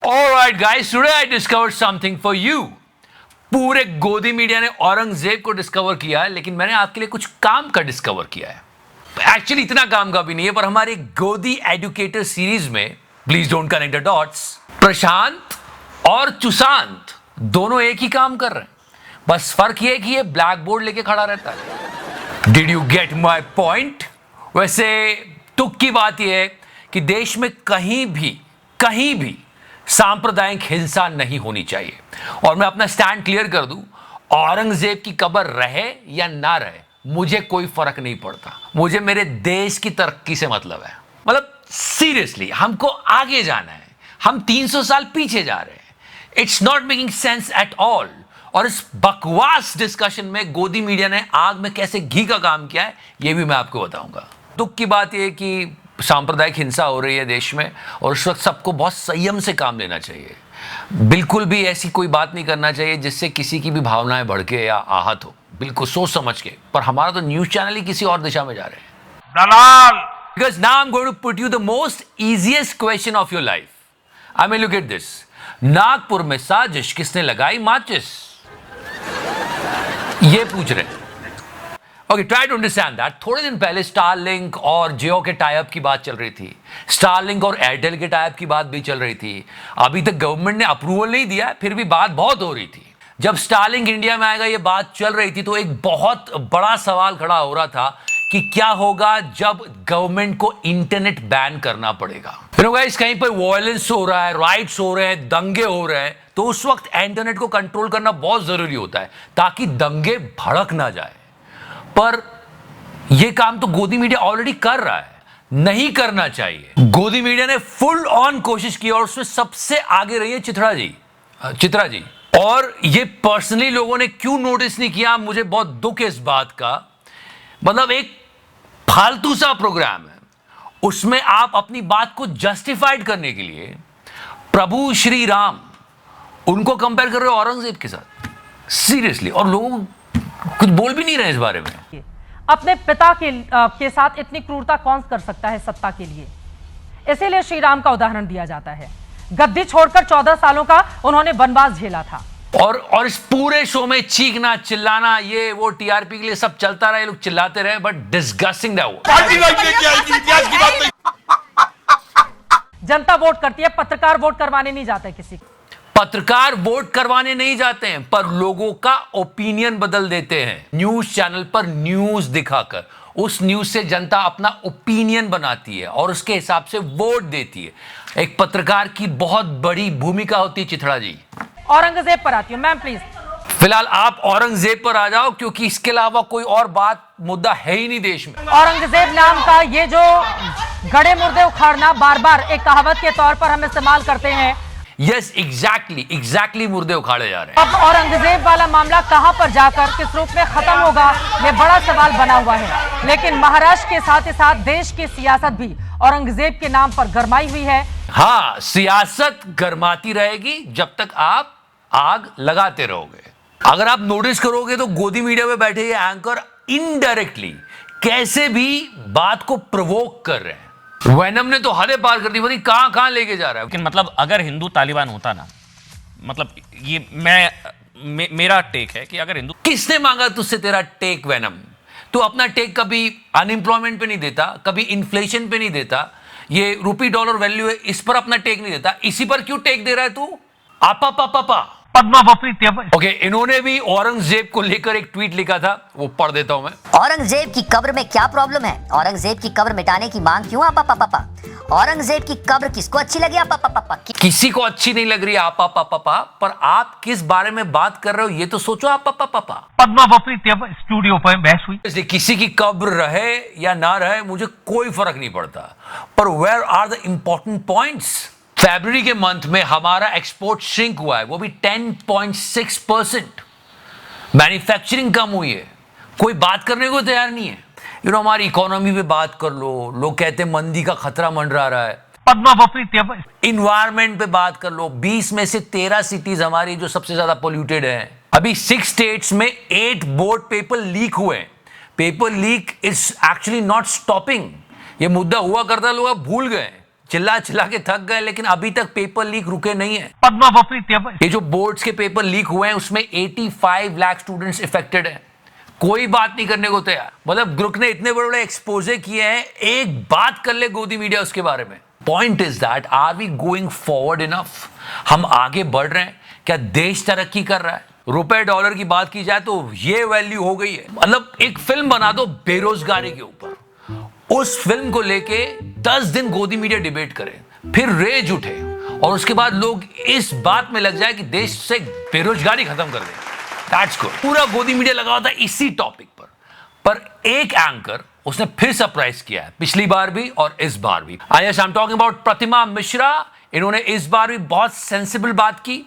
Alright guys, today I discovered something for you. पूरे गोदी media ने औरंगजेब को डिस्कवर किया है, लेकिन मैंने आपके लिए कुछ काम का डिस्कवर किया है। एक्चुअली इतना काम का भी नहीं है, पर हमारी गोदी एजुकेटर सीरीज में please don't connect the dots, Prashant और चुशांत दोनों एक ही काम कर रहे हैं, बस फर्क ये कि ये ब्लैक बोर्ड लेके खड़ा रहता है। Did you get my point? वैसे तुक की बात यह है कि देश में कहीं भी सांप्रदायिक हिंसा नहीं होनी चाहिए। और मैं अपना स्टैंड क्लियर कर दूं, औरंगजेब की कब्र रहे या ना रहे मुझे कोई फर्क नहीं पड़ता। मुझे मेरे देश की तरक्की से मतलब है। मतलब सीरियसली हमको आगे जाना है, हम 300 साल पीछे जा रहे हैं। It's not making sense at all. और इस बकवास डिस्कशन में गोदी मीडिया ने आग में कैसे घी का काम किया है ये भी मैं आपको बताऊंगा। दुख की बात यह कि सांप्रदायिक हिंसा हो रही है देश में, और उस वक्त सबको बहुत संयम से काम लेना चाहिए। बिल्कुल भी ऐसी कोई बात नहीं करना चाहिए जिससे किसी की भी भावनाएं भड़के या आहत हो, बिल्कुल सोच समझ के। पर हमारा तो न्यूज चैनल ही किसी और दिशा में जा रहे हैं। दलाल! Because now I'm going to put you the most easiest question of your life. I mean, look at this. Nagpur में साजिश किसने लगाई माचिस? ये पूछ रहे हैं। Okay, try to understand that. थोड़े दिन पहले स्टारलिंक और जियो के टाई अप की बात चल रही थी, स्टारलिंक और एयरटेल के टाई अप की बात भी चल रही थी। अभी तक गवर्नमेंट ने अप्रूवल नहीं दिया, फिर भी बात बहुत हो रही थी। जब स्टारलिंक इंडिया में आएगा ये बात चल रही थी, तो एक बहुत बड़ा सवाल खड़ा हो रहा था कि क्या होगा जब गवर्नमेंट को इंटरनेट बैन करना पड़ेगा। गाइस, कहीं पर वायलेंस हो रहा है, राइट्स हो रहे हैं, दंगे हो रहे हैं, तो उस वक्त इंटरनेट को कंट्रोल करना बहुत जरूरी होता है ताकि दंगे भड़क ना जाए। पर यह काम तो गोदी मीडिया ऑलरेडी कर रहा है, नहीं करना चाहिए। गोदी मीडिया ने फुल ऑन कोशिश की और उसमें सबसे आगे रही है चित्रा जी। और ये पर्सनली लोगों ने क्यों नोटिस नहीं किया, मुझे बहुत दुख है इस बात का। मतलब एक फालतू सा प्रोग्राम है, उसमें आप अपनी बात को जस्टिफाइड करने के लिए प्रभु श्री राम उनको कंपेयर कर रहे हो औरंगजेब के साथ। सीरियसली, और लोग कुछ बोल भी नहीं रहे इस बारे में। अपने पिता के साथ इतनी क्रूरता कौन कर सकता है सत्ता के लिए? इसीलिए श्री राम का उदाहरण दिया जाता है। गद्दी छोड़कर 14 सालों का उन्होंने वनवास झेला था। और इस पूरे शो में चीखना चिल्लाना, ये वो टीआरपी के लिए सब चलता रहा, ये लोग चिल्लाते रहे, but disgusting that. Janata vote करती है, पत्रकार वोट करवाने नहीं जाते। किसी पत्रकार वोट करवाने नहीं जाते हैं, पर लोगों का ओपिनियन बदल देते हैं न्यूज चैनल पर न्यूज दिखाकर। उस न्यूज से जनता अपना ओपिनियन बनाती है और उसके हिसाब से वोट देती है। एक पत्रकार की बहुत बड़ी भूमिका होती है। चित्रा जी, औरंगजेब पर आती हूँ मैम, प्लीज। फिलहाल आप औरंगजेब पर आ जाओ, क्योंकि इसके अलावा कोई और बात मुद्दा है ही नहीं देश में। औरंगजेब नाम का ये जो गड़े मुर्दे उखाड़ना बार बार एक कहावत के तौर पर हम इस्तेमाल करते हैं। यस, एग्जैक्टली मुर्दे उखाड़े जा रहे हैं। अब औरंगजेब वाला मामला कहां पर जाकर किस रूप में खत्म होगा, ये बड़ा सवाल बना हुआ है। लेकिन महाराष्ट्र के साथ ही साथ देश की सियासत भी औरंगजेब के नाम पर गरमाई हुई है। हाँ, सियासत गरमाती रहेगी जब तक आप आग लगाते रहोगे। अगर आप नोटिस करोगे तो गोदी मीडिया में बैठे ये एंकर इनडायरेक्टली कैसे भी बात को प्रोवोक कर रहे हैं। वैनम ने तो हदें पार कर दी, पता नहीं कहां लेके जा रहा है। लेकिन मतलब अगर हिंदू तालिबान होता ना, मतलब ये मेरा टेक है कि अगर हिंदू। किसने मांगा तुझसे तेरा टेक वैनम? तू अपना टेक कभी अनएम्प्लॉयमेंट पे नहीं देता, कभी इन्फ्लेशन पे नहीं देता, ये रूपी डॉलर वैल्यू है इस पर अपना टेक नहीं देता। इसी पर क्यों टेक दे रहा है तू? ओके, इन्होंने भी औरंगजेब को लेकर एक ट्वीट लिखा था, वो पढ़ देता हूं मैं। औरंगजेब की कब्र में क्या प्रॉब्लम है? औरंगजेब की कब्र मिटाने की मांग क्यों? आपा औरंगजेब की कब्र किसको अच्छी लगी? आपा किसी को अच्छी नहीं लग रही आपा, पर आप किस बारे में बात कर रहे हो ये तो सोचो। आपा स्टूडियो पर बहस हुई। इसलिए किसी की कब्र रहे या ना रहे मुझे कोई फर्क नहीं पड़ता, पर where are the important points? फरवरी के मंथ में हमारा एक्सपोर्ट श्रिंक हुआ है, वो भी 10.6%। मैन्युफैक्चरिंग कम हुई है, कोई बात करने को तैयार नहीं है। हमारी इकोनॉमी पे बात कर लो, लोग कहते हैं मंदी का खतरा मंडरा रहा है। इन्वायरमेंट पे बात कर लो, 20 में से 13 सिटीज हमारी जो सबसे ज्यादा पोल्यूटेड है। अभी 6 स्टेट्स में 8 बोर्ड पेपर लीक हुए। Paper leak is actually not stopping. ये मुद्दा हुआ करता, लोग भूल गए। चिल्ला चिल्ला के थक गए, लेकिन अभी तक पेपर लीक रुके नहीं है। ये जो बोर्ड्स के पेपर लीक हुए हैं उसमें 85 लाख स्टूडेंट्स इफेक्टेड हैं। कोई बात नहीं करने को तैयार। मतलब ग्रुप ने इतने बड़े बड़े एक्सपोजे किए हैं, एक बात कर ले गोदी मीडिया उसके बारे में। Point is that are we going forward enough? हम आगे बढ़ रहे हैं क्या? देश तरक्की कर रहा है? रुपए डॉलर की बात की जाए तो ये वैल्यू हो गई है। मतलब एक फिल्म बना दो बेरोजगारी के ऊपर, उस फिल्म को लेके 10 दिन गोदी मीडिया डिबेट करे, फिर रेज उठे और उसके बाद लोग इस बात में लग जाए कि देश से बेरोजगारी खत्म कर दे। That's good. पूरा गोदी मीडिया लगा हुआ था इसी टॉपिक पर एक एंकर उसने फिर सरप्राइज किया है, पिछली बार भी और इस बार भी। आई एम टॉकिंग अबाउट प्रतिमा मिश्रा। इन्होंने इस बार भी बहुत सेंसिबल बात की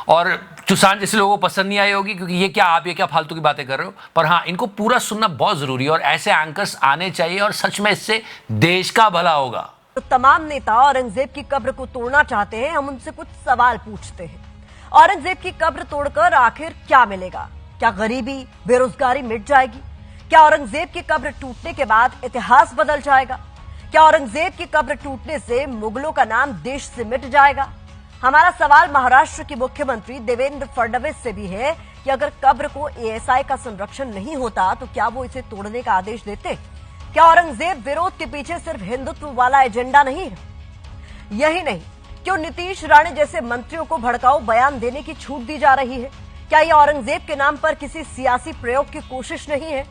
और चुसान जैसे लोगों को पसंद नहीं आई होगी, क्योंकि ये क्या फालतू की बातें कर रहे हो। पर हाँ, इनको पूरा सुनना बहुत जरूरी है और ऐसे एंकर्स आने चाहिए और सच में इससे देश का भला होगा। तो तमाम नेता औरंगजेब की कब्र को तोड़ना चाहते हैं। हम उनसे कुछ सवाल पूछते हैं। औरंगजेब की कब्र तोड़कर आखिर क्या मिलेगा? क्या गरीबी, बेरोजगारी मिट जाएगी? क्या औरंगजेब की कब्र टूटने के बाद इतिहास बदल जाएगा? क्या औरंगजेब की कब्र टूटने से मुगलों का नाम देश से मिट जाएगा? हमारा सवाल महाराष्ट्र के मुख्यमंत्री देवेंद्र फडणवीस से भी है कि अगर कब्र को एएसआई का संरक्षण नहीं होता तो क्या वो इसे तोड़ने का आदेश देते? क्या औरंगजेब विरोध के पीछे सिर्फ हिंदुत्व वाला एजेंडा नहीं है? यही नहीं, क्यों नीतीश राणे जैसे मंत्रियों को भड़काऊ बयान देने की छूट दी जा रही है? क्या ये औरंगजेब के नाम पर किसी सियासी प्रयोग की कोशिश नहीं है?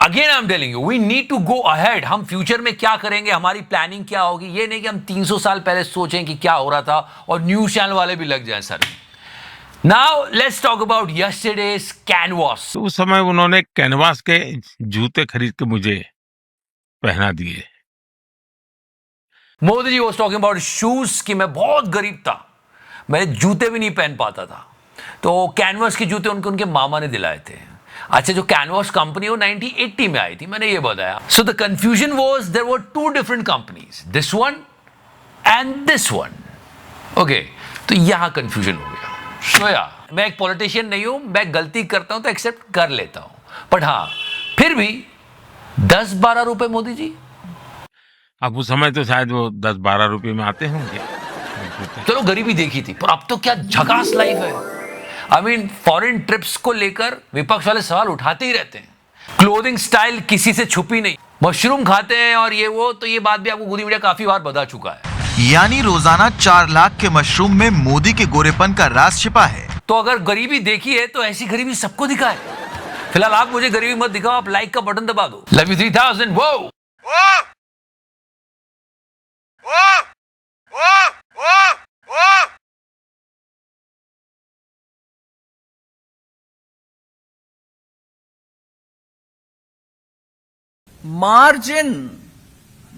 Again I am telling you, we need to go ahead. हम फ्यूचर में क्या करेंगे, हमारी प्लानिंग क्या होगी, ये नहीं कि हम 300 साल पहले सोचें कि क्या हो रहा था और न्यूज चैनल वाले भी लग जाएं sir. Now let's talk about yesterday's canvas. उस समय उन्होंने कैनवास के जूते खरीद के मुझे पहना दिए। Modi ji was talking about shoes कि मैं बहुत गरीब था, मैं जूते भी नहीं पहन पाता था, तो कैनवास के जूते उनके मामा ने दिलाए थे। अच्छा, जो कैनवास कंपनी वो 1980 में आई थी, मैंने ये बताया। So the confusion was there were two different companies, this one and this one. Okay, तो यहां कंफ्यूजन हो गया। सो या मैं एक पॉलिटिशियन नहीं हूं, मैं गलती करता हूं तो एक्सेप्ट कर लेता हूं, बट हां फिर भी 10-12 रुपए मोदी जी। अब उस समय तो शायद वो 10-12 रुपए में आते होंगे। चलो गरीबी देखी थी, पर अब तो क्या झकास लाइफ है। आई मीन फॉरेन ट्रिप्स को लेकर विपक्ष वाले सवाल उठाते ही रहते हैं। क्लोथिंग स्टाइल किसी से छुपी नहीं, मशरूम खाते हैं और ये वो, तो ये बात भी आपको गोदी मीडिया काफी बार बता चुका है। यानी रोजाना 4 लाख के मशरूम में मोदी के गोरेपन का राज छिपा है। तो अगर गरीबी देखी है तो ऐसी गरीबी सबको दिखाए। फिलहाल आप मुझे गरीबी मत दिखाओ, आप लाइक का बटन दबा दो। Love you 3000। वो margin